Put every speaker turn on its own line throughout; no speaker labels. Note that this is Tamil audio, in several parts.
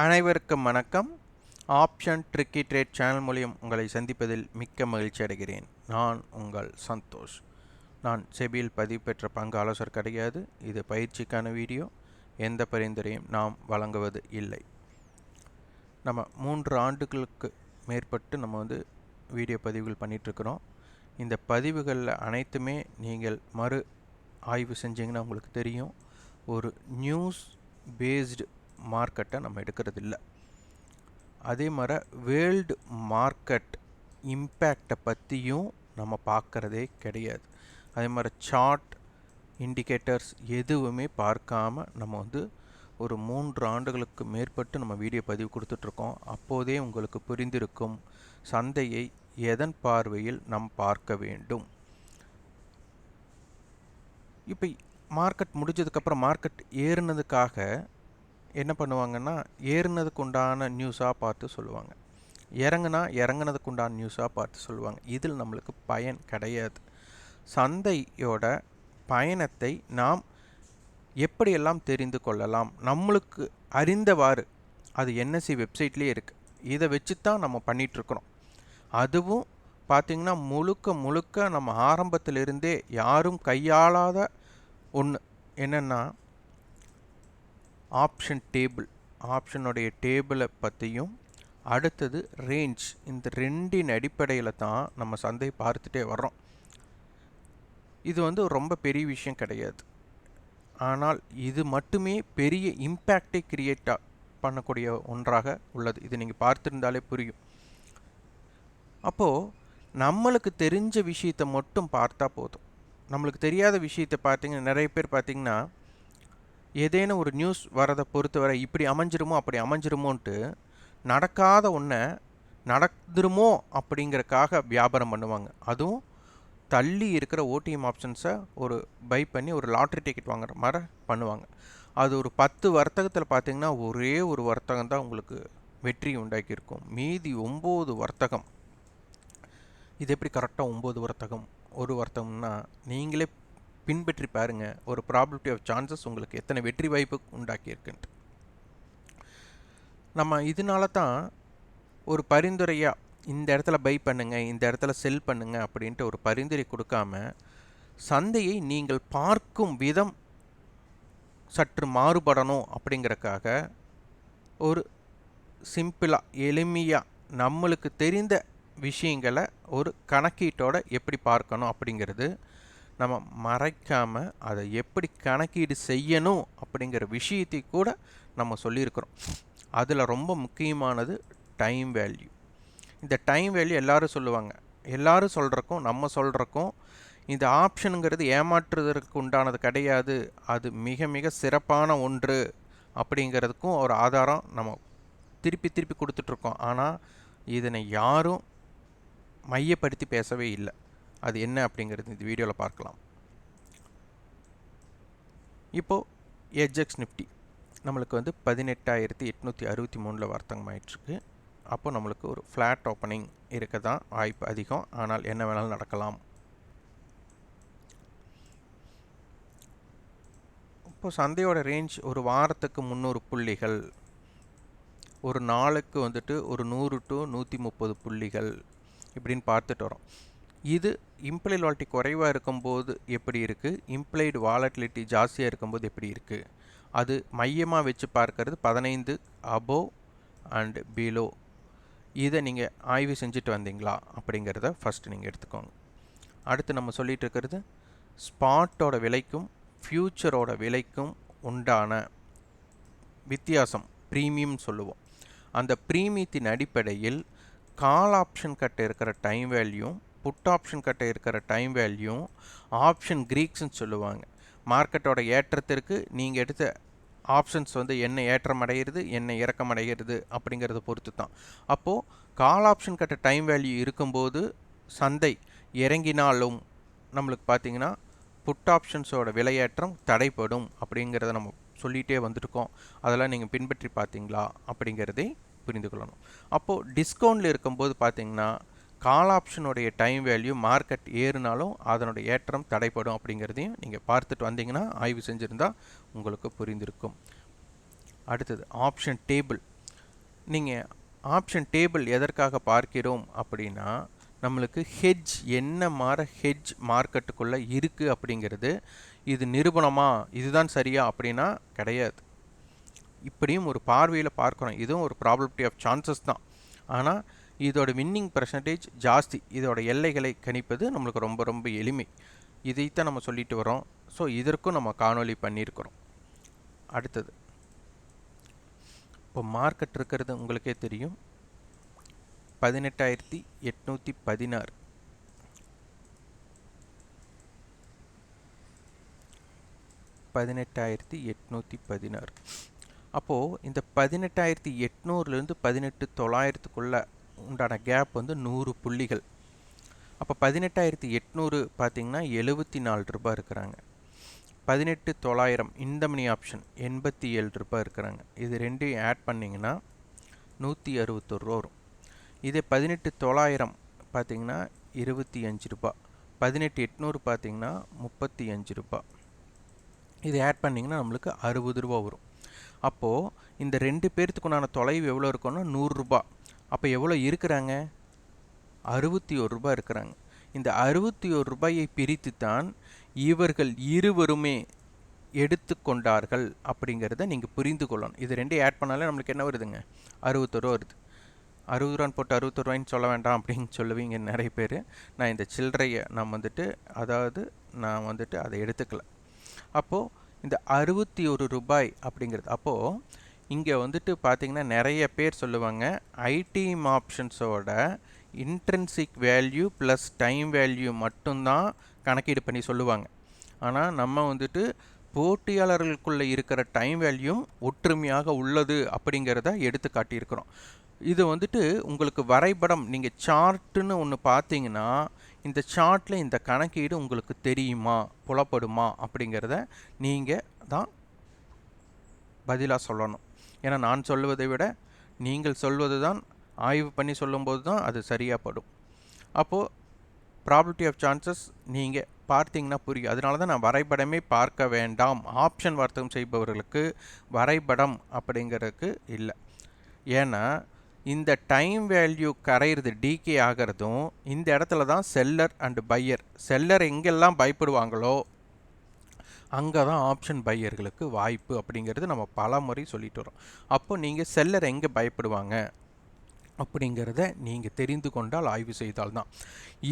அனைவருக்கும் வணக்கம். ஆப்ஷன் ட்ரிக்கி ட்ரேட் சேனல் மூலியம் உங்களை சந்திப்பதில் மிக்க மகிழ்ச்சி அடைகிறேன். நான் உங்கள் சந்தோஷ். நான் செபியில் பதிவு பெற்ற பங்கு ஆலோசகர் கிடையாது. இது பயிற்சிக்கான வீடியோ. எந்த பரிந்துரையும் நாம் வழங்குவது இல்லை. நம்ம 3 ஆண்டுகளுக்கு மேற்பட்டு நம்ம வீடியோ பதிவுகள் பண்ணிகிட்ருக்குறோம். இந்த பதிவுகளில் அனைத்துமே நீங்கள் மறு ஆய்வு செஞ்சிங்கன்னா உங்களுக்கு தெரியும், ஒரு நியூஸ் பேஸ்டு மார்க்கெட்டை நம்ம எடுக்கிறது இல்லை. அதே மாதிரி வேர்ல்டு மார்க்கெட் இம்பேக்டை பற்றியும் நம்ம பார்க்குறதே கிடையாது. அதே மாதிரி சார்ட் இண்டிகேட்டர்ஸ் எதுவுமே பார்க்காம நம்ம ஒரு 3 ஆண்டுகளுக்கு மேற்பட்டு நம்ம வீடியோ பதிவு கொடுத்துட்ருக்கோம். அப்போதே உங்களுக்கு புரிந்திருக்கும் சந்தையை எதன் பார்வையில் நாம் பார்க்க வேண்டும். இப்போ மார்க்கெட் முடிஞ்சதுக்கப்புறம் மார்க்கெட் ஏறினதுக்காக என்ன பண்ணுவாங்கன்னா, ஏறினதுக்கு உண்டான நியூஸாக பார்த்து சொல்லுவாங்க, இறங்கினதுக்கு உண்டான நியூஸாக பார்த்து சொல்லுவாங்க. இதில் நம்மளுக்கு பயன் கிடையாது. சந்தையோட பயணத்தை நாம் எப்படியெல்லாம் தெரிந்து கொள்ளலாம், நம்மளுக்கு அறிந்தவாறு அது என்எஸ்சி வெப்சைட்லேயே இருக்குது. இதை வச்சு தான் நம்ம பண்ணிகிட்ருக்குறோம். அதுவும் பார்த்திங்கன்னா முழுக்க நம்ம ஆரம்பத்திலிருந்தே யாரும் கையாளாத ஒன்று என்னென்னா ஆப்ஷன் டேபிள். ஆப்ஷனுடைய டேபிளை பற்றியும் அடுத்தது ரேஞ்ச். இந்த ரெண்டின் அடிப்படையில் தான் நம்ம சந்தையை பார்த்துட்டே வர்றோம். இது ரொம்ப பெரிய விஷயம் கிடையாது. ஆனால் இது மட்டுமே பெரிய இம்பேக்டை கிரியேட் பண்ணக்கூடிய ஒன்றாக உள்ளது. இது நீங்கள் பார்த்துருந்தாலே புரியும். அப்போது நம்மளுக்கு தெரிஞ்ச விஷயத்தை மட்டும் பார்த்தா போதும். நம்மளுக்கு தெரியாத விஷயத்தை பார்த்திங்கன்னா, நிறைய பேர் பார்த்திங்கன்னா ஏதேனும் ஒரு நியூஸ் வரதை பொறுத்தவரை இப்படி அமைஞ்சிருமோ அப்படி அமைஞ்சிருமோன்ட்டு நடக்காத ஒன்றை நடந்துருமோ அப்படிங்கிறக்காக வியாபாரம் பண்ணுவாங்க. அதுவும் தள்ளி இருக்கிற ஓடிஎம் ஆப்ஷன்ஸை ஒரு பை பண்ணி ஒரு லாட்ரி டிக்கெட் வாங்குற மாதிரி பண்ணுவாங்க. அது ஒரு 10 வர்த்தகத்தில் பார்த்திங்கன்னா ஒரே ஒரு வர்த்தகம் தான் உங்களுக்கு வெற்றி உண்டாக்கியிருக்கும். மீதி 9 வர்த்தகம். இது எப்படி கரெக்டாக 9 வர்த்தகம் ஒரு வர்த்தகம்னா நீங்களே பின்பற்றி பாருங்கள், ஒரு ப்ராபபிலிட்டி ஆஃப் சான்சஸ் உங்களுக்கு எத்தனை வெற்றி வாய்ப்பு உண்டாக்கியிருக்குன்ட்டு. நம்ம இதனால தான் ஒரு பரிந்துரையாக இந்த இடத்துல பை பண்ணுங்கள், இந்த இடத்துல செல் பண்ணுங்கள் அப்படின்ட்டு ஒரு பரிந்துரை கொடுக்காம, சந்தையை நீங்கள் பார்க்கும் விதம் சற்று மாறுபடணும் அப்படிங்கிறக்காக ஒரு சிம்பிளாக எளிமையாக நம்மளுக்கு தெரிந்த விஷயங்களை ஒரு கணக்கீட்டோட எப்படி பார்க்கணும் அப்படிங்கிறது, நம்ம மறைக்காமல் அதை எப்படி கணக்கீடு செய்யணும் அப்படிங்கிற விஷயத்தை கூட நம்ம சொல்லியிருக்கிறோம். அதில் ரொம்ப முக்கியமானது டைம் வேல்யூ. இந்த டைம் வேல்யூ எல்லோரும் சொல்லுவாங்க. எல்லோரும் சொல்கிறக்கும் நம்ம சொல்கிறக்கும் இந்த ஆப்ஷனுங்கிறது ஏமாற்றுவதற்கு உண்டானது கிடையாது, அது மிக மிக சிறப்பான ஒன்று அப்படிங்கிறதுக்கும் ஒரு ஆதாரம் நம்ம திருப்பி கொடுத்துட்ருக்கோம். ஆனால் இதனை யாரும் மையப்படுத்தி பேசவே இல்லை. அது என்ன அப்படிங்கிறது இந்த வீடியோவில் பார்க்கலாம். இப்போது எஜ்எக்ஸ் நிஃப்டி நம்மளுக்கு 18,863 வர்த்தகம் ஆயிட்டுருக்கு. அப்போது நம்மளுக்கு ஒரு ஃப்ளாட் ஓப்பனிங் இருக்க தான் வாய்ப்பு அதிகம். ஆனால் என்ன வேணாலும் நடக்கலாம். இப்போது சந்தையோட ரேஞ்ச் ஒரு வாரத்துக்கு 300 புள்ளிகள், ஒரு நாளுக்கு ஒரு 100 to 130 புள்ளிகள் இப்படின்னு பார்த்துட்டு வரோம். இது இம்ப்ளைடு வாலட்டிலிட்டி குறைவாக இருக்கும்போது எப்படி இருக்குது, இம்ப்ளைடு வாலட்டிலிட்டி ஜாஸ்தியாக இருக்கும்போது எப்படி இருக்குது, அது மையமாக வச்சு பார்க்கறது 15 அபோவ் அண்ட் பிலோ. இதை நீங்கள் ஆய்வு செஞ்சுட்டு வந்தீங்களா அப்படிங்கிறத ஃபஸ்ட்டு நீங்கள் எடுத்துக்கோங்க. அடுத்து நம்ம சொல்லிகிட்டு இருக்கிறது ஸ்பாட்டோட விலைக்கும் ஃப்யூச்சரோட விலைக்கும் உண்டான வித்தியாசம், ப்ரீமியம் சொல்லுவோம். அந்த ப்ரீமியத்தின் அடிப்படையில் கால் ஆப்ஷன் கட்ட இருக்கிற டைம் வேல்யூ, புட் ஆப்ஷன் கட்ட இருக்கிற டைம் வேல்யூ, ஆப்ஷன் கிரீக்ஸ்ன்னு சொல்லுவாங்க. மார்க்கெட்டோட ஏற்றத்திற்கு நீங்கள் எடுத்த ஆப்ஷன்ஸ் என்ன ஏற்றம் அடைகிறது, என்ன இறக்கம் அடைகிறது அப்படிங்கிறத பொறுத்து தான். அப்போது கால் ஆப்ஷன் கட்ட டைம் வேல்யூ இருக்கும்போது சந்தை இறங்கினாலும் நம்மளுக்கு பார்த்திங்கன்னா புட் ஆப்ஷன்ஸோட விலையேற்றம் தடைப்படும் அப்படிங்கிறத நம்ம சொல்லிகிட்டே வந்துட்டுருக்கோம். அதெல்லாம் நீங்கள் பின்பற்றி பார்த்தீங்களா அப்படிங்கிறதை புரிந்து கொள்ளணும். அப்போது டிஸ்கவுண்டில் இருக்கும்போது பார்த்திங்கன்னா கால் ஆப்ஷனுடைய டைம் வேல்யூ மார்க்கெட் ஏறினாலும் அதனுடைய ஏற்றம் தடைப்படும் அப்படிங்கிறதையும் நீங்கள் பார்த்துட்டு வந்தீங்கன்னா, ஆய்வு செஞ்சுருந்தால் உங்களுக்கு புரிந்திருக்கும். அடுத்தது ஆப்ஷன் டேபிள். நீங்கள் ஆப்ஷன் டேபிள் எதற்காக பார்க்கிறோம் அப்படின்னா, நம்மளுக்கு ஹெட்ஜ் என்ன ஹெட்ஜ் மார்க்கெட்டுக்குள்ளே இருக்குது அப்படிங்கிறது இது நிரூபணமா, இதுதான் சரியா அப்படின்னா கிடையாது. இப்படியும் ஒரு பார்வையில் பார்க்கணும். இதுவும் ஒரு ப்ராபபிலிட்டி ஆஃப் சான்சஸ் தான். ஆனால் இதோட வின்னிங் பர்சன்டேஜ் ஜாஸ்தி. இதோட எல்லைகளை கணிப்பது நம்மளுக்கு ரொம்ப ரொம்ப எளிமை. இதைத்தான் நம்ம சொல்லிட்டு வரோம். ஸோ இதற்கும் நம்ம காணொளி பண்ணியிருக்கிறோம். அடுத்தது, இப்போ மார்க்கெட் இருக்கிறது உங்களுக்கே தெரியும், 18,816. அப்போது இந்த 18,800லேருந்து 18,900க்குள்ளே உண்டான கேப் வந்து 100 புள்ளிகள். அப்போ 18,800 பார்த்தீங்கன்னா 74 ரூபாய் இருக்கிறாங்க. 18,900 இந்த மணி ஆப்ஷன் 87 ரூபாய் இருக்கிறாங்க. இது ரெண்டையும் ஆட் பண்ணிங்கன்னா 161 ரூபா வரும். இதே 18,900 பார்த்தீங்கன்னா 25 ரூபாய், 18,800 பார்த்தீங்கன்னா 35 ரூபாய். இது ஆட் பண்ணிங்கன்னா நம்மளுக்கு 60 ரூபா வரும். அப்போது இந்த ரெண்டு பேர்த்துக்குண்டான தொலைவு எவ்வளோ இருக்குன்னா 100 ரூபா. அப்போ எவ்வளோ இருக்கிறாங்க? 61 ரூபாய் இருக்கிறாங்க. இந்த 61 ரூபாயை பிரித்து தான் இவர்கள் இருவருமே எடுத்துக்கொண்டார்கள் அப்படிங்கிறத நீங்கள் புரிந்து கொள்ளணும். இது ரெண்டையும் ஆட் பண்ணாலே நம்மளுக்கு என்ன வருதுங்க? 61 ரூபா வருது. 60 ரூபான்னு போட்டு 61 ரூபாய்ன்னு சொல்ல வேண்டாம் அப்படின்னு சொல்லுவீங்க நிறைய பேர். நான் இந்த சில்லறையை நான் அதை எடுத்துக்கல. அப்போது இந்த 61 ரூபாய் அப்படிங்கிறது, அப்போது இங்கே பார்த்தீங்கன்னா நிறைய பேர் சொல்லுவாங்க ஐடிஎம் ஆப்ஷன்ஸோட intrinsic value plus time value மட்டும்தான் கணக்கீடு பண்ணி சொல்லுவாங்க. ஆனால் நம்ம போட்டியாளர்களுக்குள்ளே இருக்கிற டைம் வேல்யூம் ஒற்றுமையாக உள்ளது அப்படிங்கிறத எடுத்து காட்டியிருக்கிறோம். இது உங்களுக்கு வரைபடம், நீங்கள் சார்ட்டுன்னு ஒன்று பார்த்தீங்கன்னா இந்த சார்ட்டில் இந்த கணக்கீடு உங்களுக்கு தெரியுமா, புலப்படுமா அப்படிங்கிறத நீங்கள் தான் பதிலாக சொல்லணும். ஏன்னா நான் சொல்லுவதை விட நீங்கள் சொல்வது தான், ஆய்வு பண்ணி சொல்லும்போது தான் அது சரியாக படும். அப்போது ப்ராபபிலிட்டி ஆஃப் சான்சஸ் நீங்கள் பார்த்தீங்கன்னா புரியும். அதனால தான் நான் வரைபடமே பார்க்க வேண்டாம், ஆப்ஷன் வர்த்தகம் செய்பவர்களுக்கு வரைபடம் அப்படிங்கிறதுக்கு இல்லை. ஏன்னா இந்த டைம் வேல்யூ கரையிறது, டிகே ஆகிறதும் இந்த இடத்துல தான் செல்லர் அண்டு பையர். செல்லர் எங்கெல்லாம் பயப்படுவாங்களோ அங்கே தான் ஆப்ஷன் பையர்களுக்கு வாய்ப்பு அப்படிங்கிறது நம்ம பல முறை சொல்லிட்டு வரோம். அப்போ நீங்கள் செல்லர் எங்கே பயப்படுவாங்க அப்படிங்கிறத நீங்கள் தெரிந்து கொண்டால், ஆய்வு செய்தால் தான்.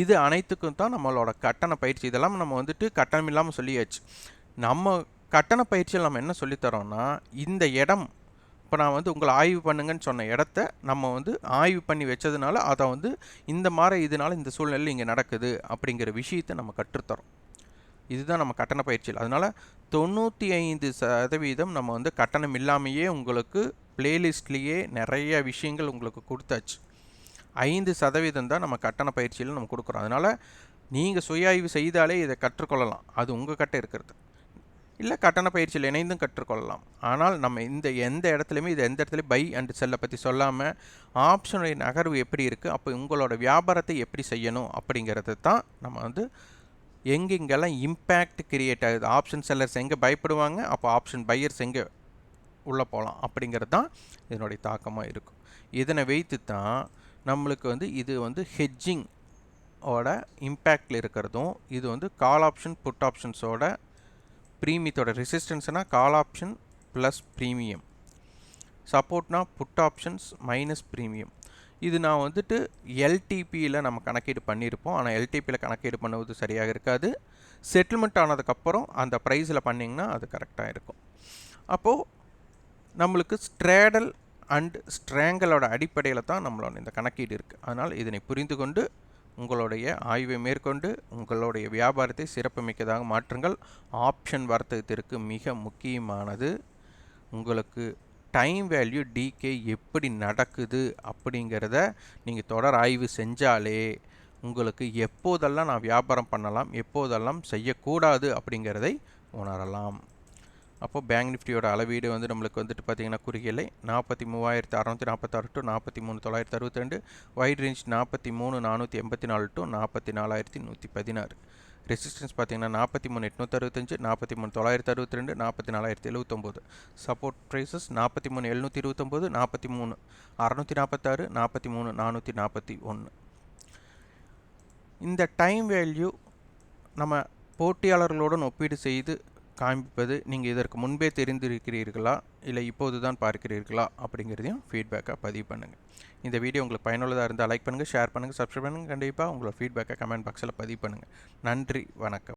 இது அனைத்துக்கும் தான் நம்மளோட கட்டண பயிற்சி. இதெல்லாம் நம்ம கட்டணம் இல்லாமல் சொல்லியாச்சு. நம்ம கட்டண பயிற்சியில் நம்ம என்ன சொல்லித்தரோம்னா, இந்த இடம் இப்போ நான் உங்களை ஆய்வு பண்ணுங்கன்னு சொன்ன இடத்த நம்ம ஆய்வு பண்ணி வச்சதுனால அதை இந்த மாதிரி இதனால் இந்த சூழ்நிலையில் இங்கே நடக்குது அப்படிங்கிற விஷயத்தை நம்ம கற்றுத்தரோம். இதுதான் நம்ம கட்டண பயிற்சியில். அதனால் 95% நம்ம கட்டணம் இல்லாமையே உங்களுக்கு பிளேலிஸ்ட்லேயே நிறைய விஷயங்கள் உங்களுக்கு கொடுத்தாச்சு. 5% தான் நம்ம கட்டண பயிற்சியில் நம்ம கொடுக்குறோம். அதனால் நீங்கள் சுய ஆய்வு செய்தாலே இதை கற்றுக்கொள்ளலாம். அது உங்கள் கிட்ட இருக்கிறது. இல்லை கட்டண பயிற்சியில் இணைந்தும் கற்றுக்கொள்ளலாம். ஆனால் நம்ம எந்த இடத்துலையுமே எந்த இடத்துலையும் பை அண்ட் செல்லை பற்றி சொல்லாமல் ஆப்ஷனுடைய நகர்வு எப்படி இருக்குது, அப்போ உங்களோட வியாபாரத்தை எப்படி செய்யணும் அப்படிங்கிறது தான் நம்ம எங்கெங்கெல்லாம் இம்பேக்ட் கிரியேட் ஆகுது, ஆப்ஷன் செல்லர்ஸ் எங்கே பயப்படுவாங்க, அப்போ ஆப்ஷன் பையர்ஸ் எங்கே உள்ளே போகலாம் அப்படிங்கிறது தான் இதனுடைய தாக்கமாக இருக்கும். இதனை வைத்து தான் நம்மளுக்கு இது ஹெட்ஜிங் ஓட இம்பேக்டில் இருக்கிறதும், இது கால் ஆப்ஷன் புட் ஆப்ஷன்ஸோட ப்ரீமியத்தோட ரெசிஸ்டன்ஸ்னால் கால் ஆப்ஷன் ப்ளஸ் ப்ரீமியம், சப்போர்ட்னா புட் ஆப்ஷன்ஸ் மைனஸ் ப்ரீமியம். இது நான் எல்டிபியில் நம்ம கணக்கீடு பண்ணியிருப்போம். ஆனால் எல்டிபியில் கணக்கீடு பண்ணுவது சரியாக இருக்காது. செட்டில்மெண்ட் ஆனதுக்கப்புறம் அந்த ப்ரைஸில் பண்ணிங்கன்னா அது கரெக்டாக இருக்கும். அப்போது நம்மளுக்கு ஸ்ட்ரேடல் அண்ட் ஸ்ட்ரேங்கலோட அடிப்படையில் தான் நம்மளோட இந்த கணக்கீடு இருக்குது. அதனால் இதனை புரிந்து கொண்டு உங்களுடைய ஆய்வை மேற்கொண்டு உங்களுடைய வியாபாரத்தை சிறப்புமிக்கதாக மாற்றுங்கள். ஆப்ஷன் வர்த்தகத்திற்கு மிக முக்கியமானது உங்களுக்கு டைம் வேல்யூ டிகே எப்படி நடக்குது அப்படிங்கிறத நீங்கள் தொடர் ஆய்வு செஞ்சாலே உங்களுக்கு எப்போதெல்லாம் நான் வியாபாரம் பண்ணலாம், எப்போதெல்லாம் செய்யக்கூடாது அப்படிங்கிறதை உணரலாம். அப்போது பேங்க் நிஃப்டியோட அளவீடு நம்மளுக்கு பார்த்திங்கன்னா குறுகியலை 43,646 to 43,962, wide range 43,484 to 44,116. Resistance பார்த்தீங்கன்னா 43,865, 43,962, 44,079. Support prices 43,729, 43,646, 43,441. இந்த டைம் வேல்யூ நம்ம போட்டியாளர்களுடன் ஒப்பீடு செய்து காண்பிப்பது நீங்கள் இதற்கு முன்பே தெரிந்திருக்கிறீர்களா இல்லை இப்போது தான் பார்க்கிறீர்களா அப்படிங்கிறதையும் ஃபீட்பேக்காக பதிவு பண்ணுங்கள். இந்த வீடியோ உங்களுக்கு பயனுள்ளதாக இருந்தால் லைக் பண்ணுங்கள், ஷேர் பண்ணுங்கள், சப்ஸ்கிரைப் பண்ணுங்கள். கண்டிப்பாக உங்களோட ஃபீட்பேக்கை கமெண்ட் பாக்ஸில் பதிவு பண்ணுங்கள். நன்றி, வணக்கம்.